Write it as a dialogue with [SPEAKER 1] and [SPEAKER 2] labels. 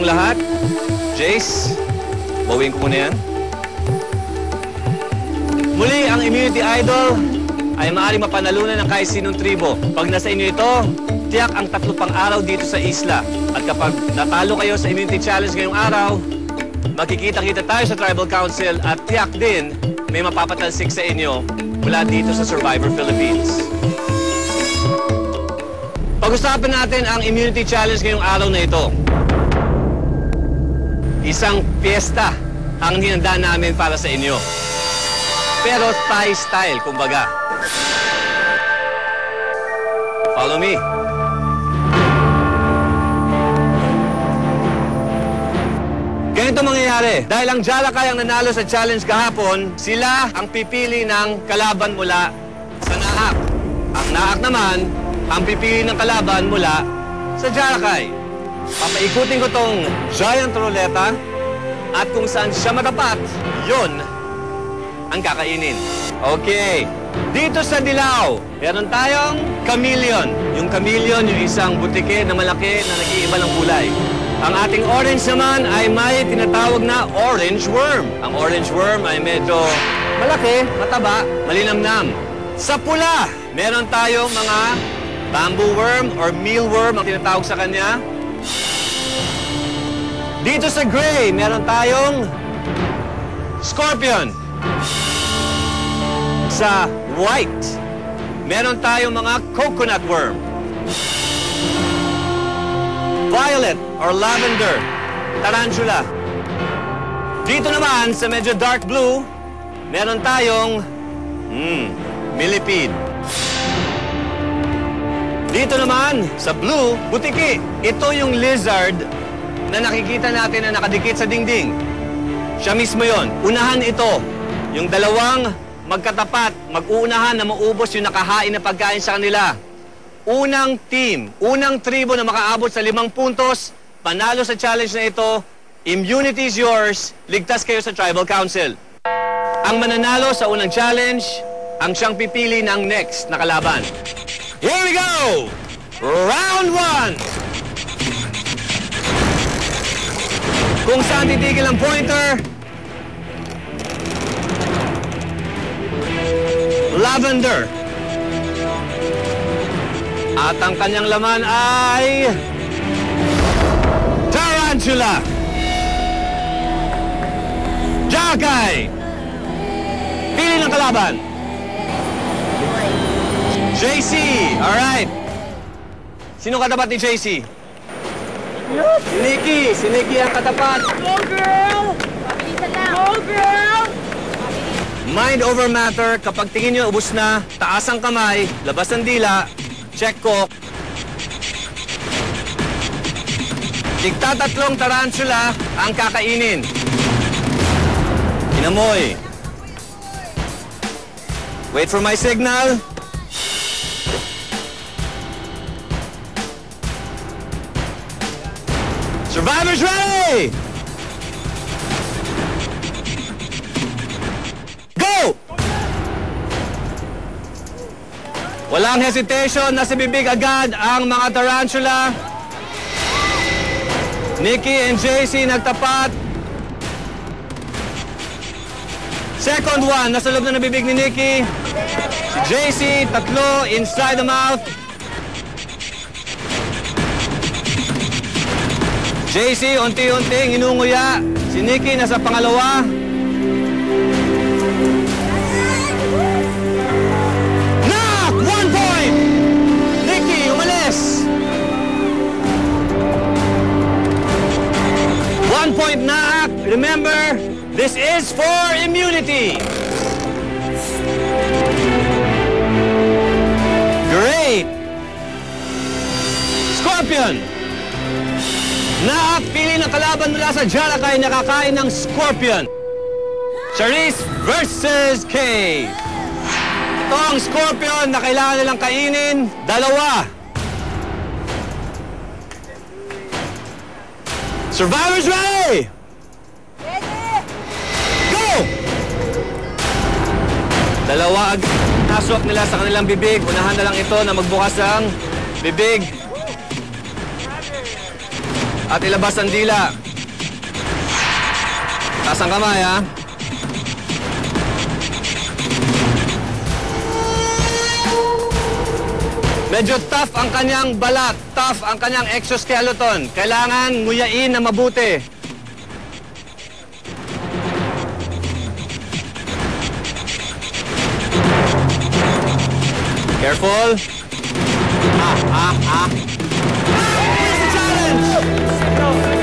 [SPEAKER 1] kayong lahat. Jace, bawin ko muna yan. Muli, ang Immunity Idol ay maaaring mapanalunan ng kahit sinong tribo. Pag nasa inyo ito, tiyak ang 3 pang araw dito sa isla. At kapag natalo kayo sa Immunity Challenge ngayong araw, makikita-kita tayo sa Tribal Council at tiyak din may mapapatalsik sa inyo mula dito sa Survivor Philippines. Pag-usapan natin ang Immunity Challenge ngayong araw na ito. Isang piyesta ang hinanda namin para sa inyo. Pero Thai style, kumbaga. Follow me. Ganito mangyayari. Dahil ang Jalakay ang nanalo sa challenge kahapon, sila ang pipili ng kalaban mula sa Naak. Ang Naak naman, ang pipili ng kalaban mula sa Jalakay. Papaikutin ko tong giant ruleta at kung saan siya matapat, yun ang kakainin. Okay. Dito sa Dilaw, meron tayong chameleon. Yung chameleon, yung isang butike na malaki na nag-iiba ng kulay. Ang ating orange naman ay may tinatawag na orange worm. Ang orange worm ay medyo malaki, mataba, malinamnam. Sa pula, meron tayong mga bamboo worm or mealworm ang tinatawag sa kanya. Dito sa gray, meron tayong scorpion. Sa white, meron tayong mga coconut worm. Violet or lavender, tarantula. Dito naman, sa medyo dark blue, meron tayong millipede. Dito naman, sa blue, butiki. Ito yung lizard na nakikita natin na nakadikit sa dingding. Siya mismo yon. Unahan ito. Yung dalawang magkatapat, mag-uunahan na maubos yung nakahain na pagkain sa kanila. Unang team, unang tribo na makaabot sa 5 puntos, panalo sa challenge na ito, immunity is yours, ligtas kayo sa Tribal Council. Ang mananalo sa unang challenge, ang siyang pipili ng next na kalaban. Here we go! Round 1! Kung saan titigil ang pointer, lavender. At ang kanyang laman ay tarantula. Jalakay. Pili ng kalaban. JC. Alright. Sino katapat ni JC? Si Nikki. Si Nikki ang katapat.
[SPEAKER 2] Go girl! Go girl!
[SPEAKER 1] Mind over matter, kapag tingin nyo ubos na, taas ang kamay, labas ang dila, check ko. Tigtatatlong tarantula ang kakainin. Inamoy. Wait for my signal. Survivors ready! Walang hesitation, nasa bibig agad ang mga tarantula. Nikki and JC nagtapat. Second one, nasa loob na bibig ni Nikki. Si JC, tatlo, inside the mouth. JC, unti-unting inunguya. Si Nikki nasa pangalawa. Point Naak. Remember, this is for immunity. Great. Scorpion. Naak, pili ng kalaban mula sa Jalakay na kakain ng scorpion. Charisse versus Kay. Ito ang scorpion na kailangan nilang kainin. Dalawa. Survivors ready?
[SPEAKER 2] Ready!
[SPEAKER 1] Go! Dalawa agad naswak nila sa kanilang bibig. Unahan na lang ito na magbukas ang bibig. At ilabas ang dila. Taas ang kamay, ha? Medyo tough ang kanyang balat, tough ang kanyang exoskeleton. Kailangan nguyain na mabuti. Careful. Here's the challenge!